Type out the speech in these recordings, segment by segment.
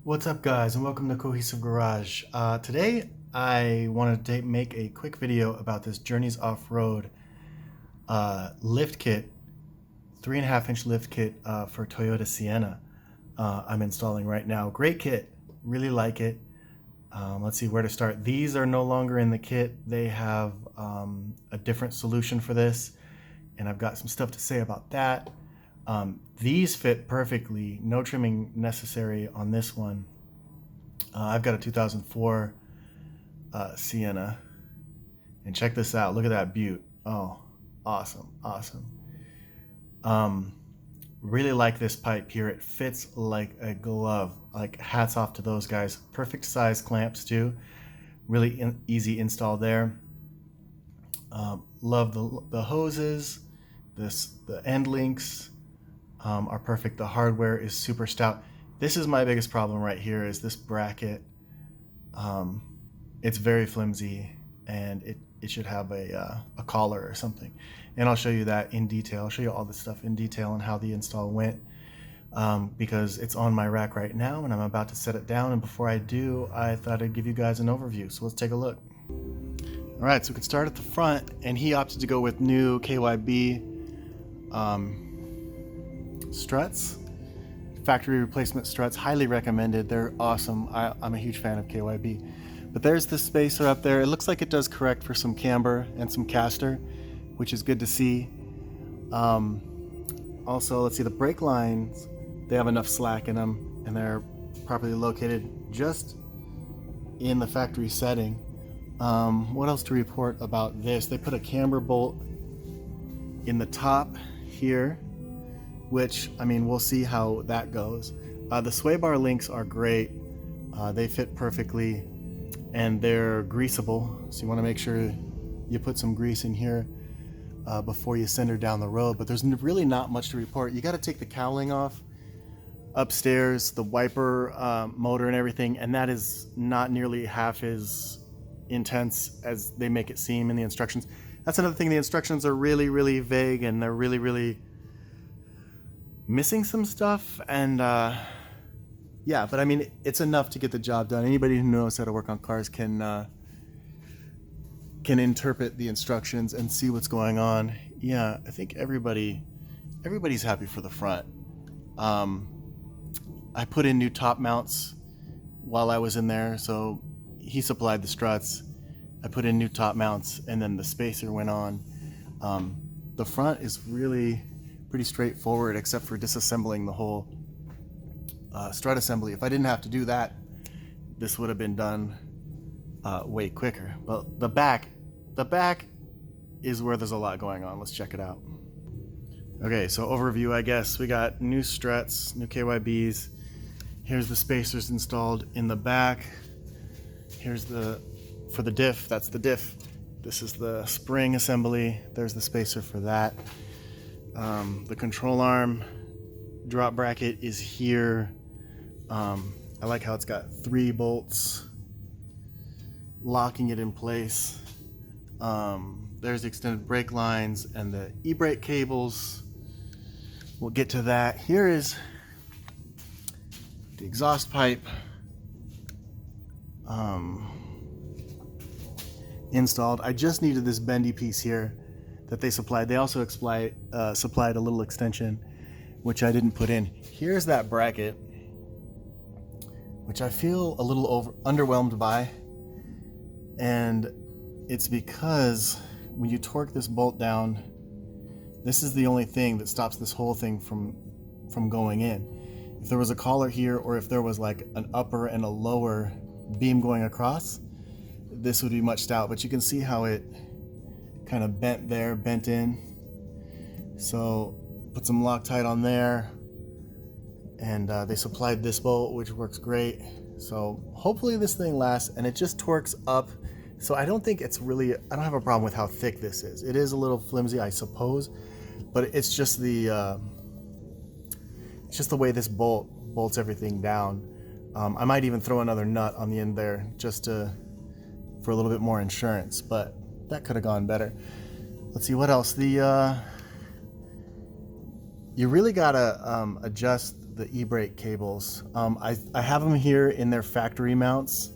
What's up, guys, and welcome to Cohesive Garage. Today I wanted to make a quick video about this Journeys Off-Road lift kit, 3.5-inch lift kit for Toyota Sienna. I'm installing right now. Great kit, really like it. Let's see where to start. These are no longer in the kit. They have a different solution for this, and I've got some stuff to say about that. These fit perfectly, no trimming necessary on this one. I've got a 2004 Sienna, and check this out. Look at that beaut. Oh, awesome, awesome. Really like this pipe here. It fits like a glove. Like, hats off to those guys. Perfect size clamps too. Really easy install there. Love the hoses. The end links are perfect. The hardware is super stout. This is my biggest problem right here, is this bracket. It's very flimsy, and it should have a collar or something. And I'll show you that in detail. I'll show you all this stuff in detail and how the install went, because it's on my rack right now and I'm about to set it down. And before I do, I thought I'd give you guys an overview. So let's take a look. All right, so we can start at the front, and he opted to go with new KYB struts, factory replacement struts. Highly recommended. They're awesome. I'm a huge fan of KYB. But there's the spacer up there. It looks like it does correct for some camber and some caster, which is good to see. Also, let's see, the brake lines, they have enough slack in them, and they're properly located just in the factory setting. What else to report about this? They put a camber bolt in the top here, which, I mean, we'll see how that goes. The sway bar links are great. They fit perfectly, and they're greasable, so you want to make sure you put some grease in here before you send her down the road. But there's really not much to report. You got to take the cowling off upstairs, the wiper motor and everything, and that is not nearly half as intense as they make it seem in the instructions. That's another thing. The instructions are really vague, and they're really missing some stuff. And yeah, but I mean, it's enough to get the job done. Anybody who knows how to work on cars can interpret the instructions and see what's going on. Yeah, I think everybody's happy for the front. I put in new top mounts while I was in there, so he supplied the struts. I put in new top mounts, and then the spacer went on. The front is really pretty straightforward, except for disassembling the whole strut assembly. If I didn't have to do that, this would have been done way quicker. But the back is where there's a lot going on. Let's check it out. Okay, so overview, I guess. We got new struts, new KYBs. Here's the spacers installed in the back. Here's for the diff, that's the diff. This is the spring assembly. There's the spacer for that. The control arm drop bracket is here. I like how it's got 3 bolts locking it in place. There's the extended brake lines and the e-brake cables. We'll get to that. Here is the exhaust pipe installed. I just needed this bendy piece here that they supplied. They also supplied a little extension, which I didn't put in. Here's that bracket, which I feel a little underwhelmed by, and it's because when you torque this bolt down, this is the only thing that stops this whole thing from going in. If there was a collar here, or if there was like an upper and a lower beam going across, this would be much stout. But you can see how it kind of bent in. So put some Loctite on there, and they supplied this bolt, which works great. So hopefully this thing lasts, and it just torques up. So I don't think I don't have a problem with how thick this is. It is a little flimsy, I suppose, but it's just the way this bolt bolts everything down. I might even throw another nut on the end there just for a little bit more insurance, but that could have gone better. Let's see what else. You really gotta adjust the e-brake cables. I have them here in their factory mounts,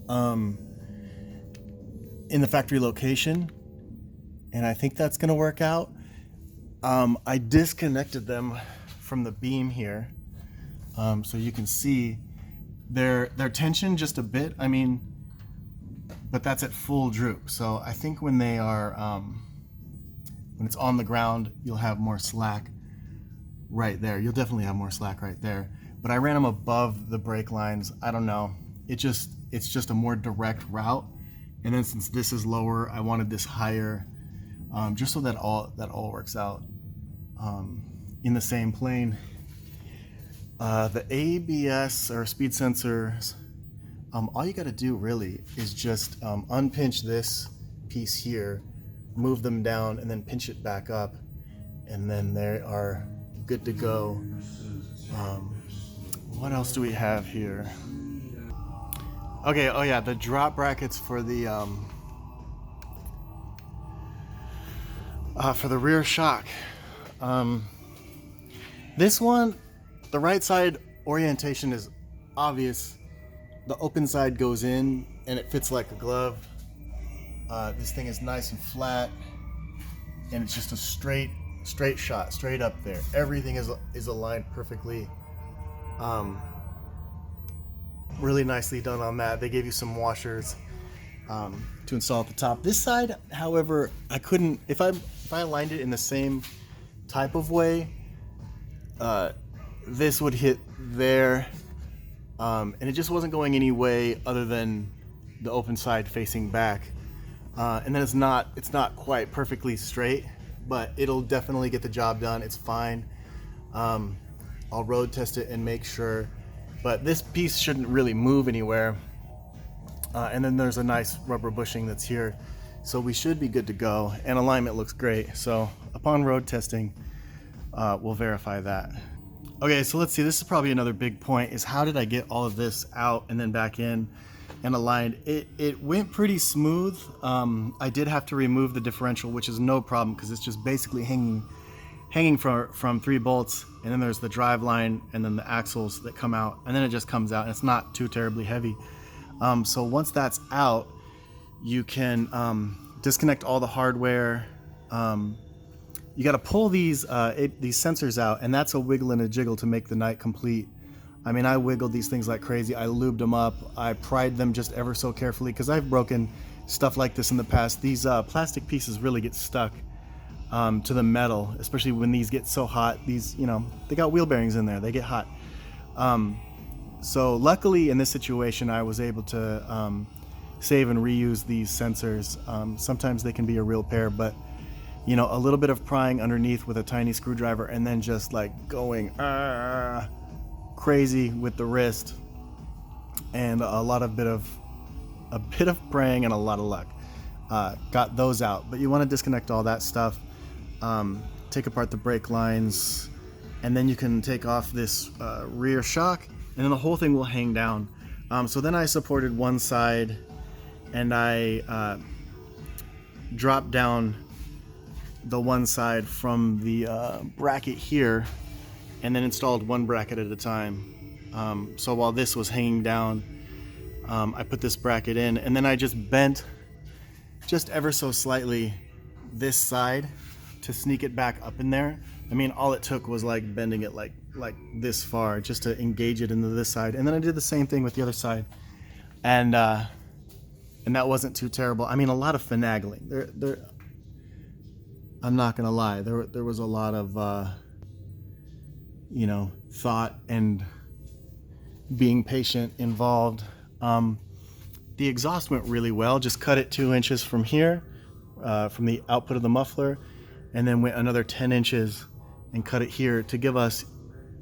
in the factory location, and I think that's gonna work out. I disconnected them from the beam here, so you can see they're tensioned just a bit. I mean, but that's at full droop. So I think when they are, when it's on the ground, you'll have more slack right there. You'll definitely have more slack right there. But I ran them above the brake lines. I don't know. It's just a more direct route. And then since this is lower, I wanted this higher, just so that all works out in the same plane. The ABS or speed sensors, all you got to do really is just unpinch this piece here, move them down, and then pinch it back up, and then they are good to go. What else do we have here? Okay, oh yeah, the drop brackets for the rear shock. This one, the right side orientation is obvious. The open side goes in and it fits like a glove. This thing is nice and flat, and it's just a straight shot, straight up there. Everything is aligned perfectly. Really nicely done on that. They gave you some washers to install at the top. This side, however, I couldn't. If I aligned it in the same type of way, this would hit there, and it just wasn't going any way other than the open side facing back. And then it's not quite perfectly straight, but it'll definitely get the job done. It's fine. I'll road test it and make sure, but this piece shouldn't really move anywhere. And then there's a nice rubber bushing that's here, so we should be good to go, and alignment looks great. So upon road testing, we'll verify that. Okay, so let's see, this is probably another big point, is how did I get all of this out and then back in and aligned? It went pretty smooth. I did have to remove the differential, which is no problem because it's just basically hanging from 3 bolts, and then there's the drive line and then the axles that come out, and then it just comes out, and it's not too terribly heavy. So once that's out, you can disconnect all the hardware. You got to pull these sensors out, and that's a wiggle and a jiggle to make the night complete. I mean, I wiggled these things like crazy. I lubed them up. I pried them just ever so carefully because I've broken stuff like this in the past. These plastic pieces really get stuck to the metal, especially when these get so hot. These, they got wheel bearings in there. They get hot. So luckily in this situation, I was able to save and reuse these sensors. Sometimes they can be a real pair, but a little bit of prying underneath with a tiny screwdriver and then just like going crazy with the wrist, and a bit of praying and a lot of luck got those out. But you want to disconnect all that stuff, take apart the brake lines, and then you can take off this rear shock, and then the whole thing will hang down. So then I supported one side, and I dropped down the one side from the bracket here, and then installed one bracket at a time. So while this was hanging down, I put this bracket in, and then I just bent just ever so slightly this side to sneak it back up in there. I mean, all it took was like bending it like this far just to engage it into this side, and then I did the same thing with the other side, and that wasn't too terrible. I mean, a lot of finagling. I'm not gonna lie, there was a lot of thought and being patient involved. The exhaust went really well. Just cut it 2 inches from here, from the output of the muffler, and then went another 10 inches and cut it here to give us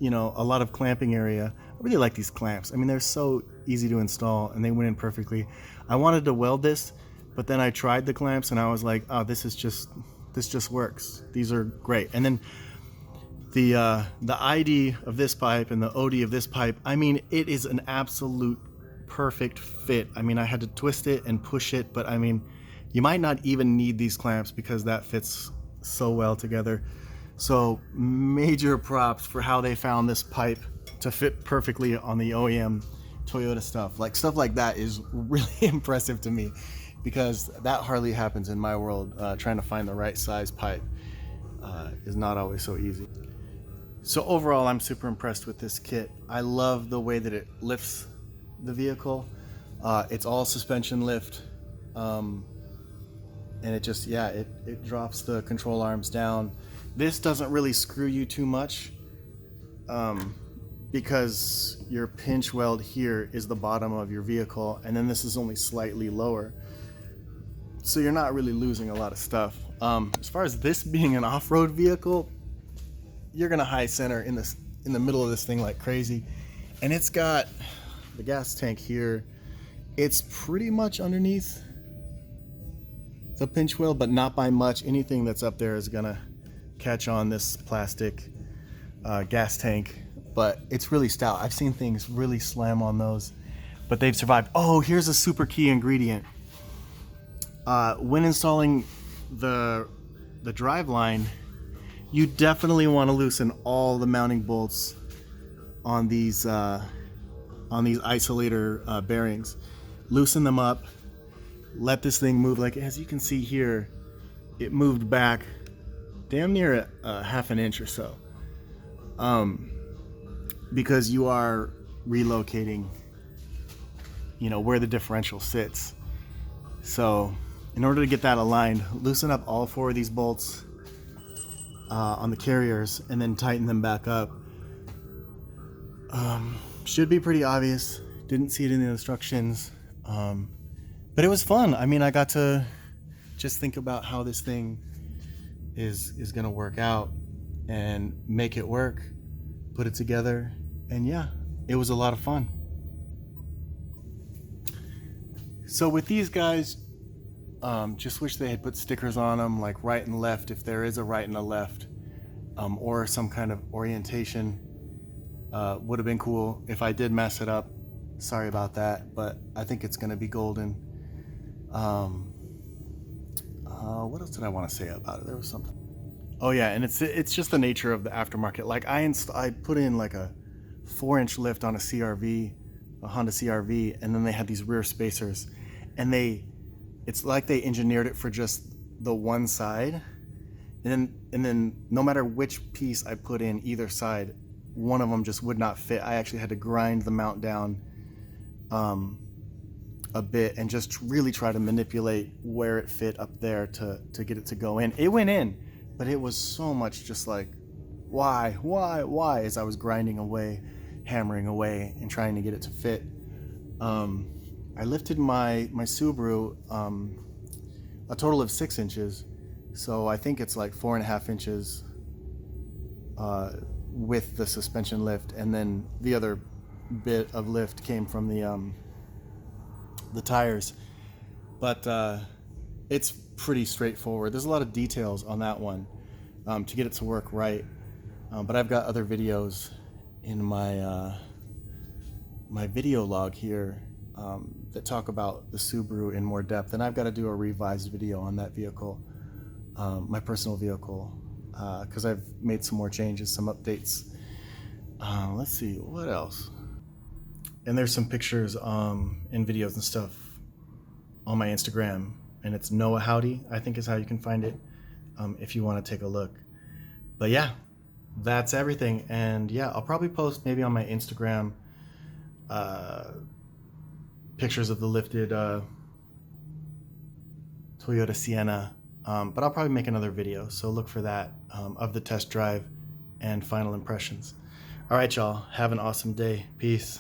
a lot of clamping area. I really like these clamps. I mean, they're so easy to install, and they went in perfectly. I wanted to weld this, but then I tried the clamps and I was like, oh, this just works. These are great. And then the ID of this pipe and the OD of this pipe, I mean, it is an absolute perfect fit. I mean, I had to twist it and push it, but I mean, you might not even need these clamps because that fits so well together. So major props for how they found this pipe to fit perfectly on the OEM Toyota stuff. Like stuff like that is really impressive to me, because that hardly happens in my world. Trying to find the right size pipe is not always so easy. So overall, I'm super impressed with this kit. I love the way that it lifts the vehicle. It's all suspension lift. And it just, yeah, it drops the control arms down. This doesn't really screw you too much, because your pinch weld here is the bottom of your vehicle, and then this is only slightly lower. So you're not really losing a lot of stuff. As far as this being an off-road vehicle, you're gonna high center in the middle of this thing like crazy. And it's got the gas tank here. It's pretty much underneath the pinch wheel, but not by much. Anything that's up there is gonna catch on this plastic gas tank, but it's really stout. I've seen things really slam on those, but they've survived. Oh, here's a super key ingredient. When installing the drive line, you definitely want to loosen all the mounting bolts on these isolator bearings. Loosen them up. Let this thing move. Like, as you can see here, it moved back damn near a half an inch or so, because you are relocating, you know, where the differential sits. So in order to get that aligned, loosen up all 4 of these bolts on the carriers and then tighten them back up. Should be pretty obvious. Didn't see it in the instructions, but it was fun. I mean, I got to just think about how this thing is gonna work out and make it work, put it together, and yeah, it was a lot of fun. So with these guys, just wish they had put stickers on them, like right and left, if there is a right and a left, or some kind of orientation. Would have been cool. If I did mess it up, sorry about that, but I think it's gonna be golden. What else did I want to say about it? There was something. Oh yeah, and it's just the nature of the aftermarket. Like I put in like a 4-inch lift on a CRV, a Honda CRV, and then they had these rear spacers, and it's like they engineered it for just the one side, and then no matter which piece I put in either side, one of them just would not fit. I actually had to grind the mount down a bit and just really try to manipulate where it fit up there to get it to go in. It went in, but it was so much just like, why, as I was grinding away, hammering away, and trying to get it to fit. I lifted my Subaru a total of 6 inches, so I think it's like 4.5 inches with the suspension lift, and then the other bit of lift came from the tires. But it's pretty straightforward. There's a lot of details on that one to get it to work right, but I've got other videos in my my video log here that talk about the Subaru in more depth, and I've got to do a revised video on that vehicle, my personal vehicle, because I've made some more changes, some updates. Let's see, what else? And there's some pictures and videos and stuff on my Instagram, and it's Noah Howdy, I think is how you can find it, if you want to take a look. But yeah, that's everything. And yeah, I'll probably post maybe on my Instagram pictures of the lifted Toyota Sienna, but I'll probably make another video, so look for that, of the test drive and final impressions. All right, y'all, have an awesome day. Peace.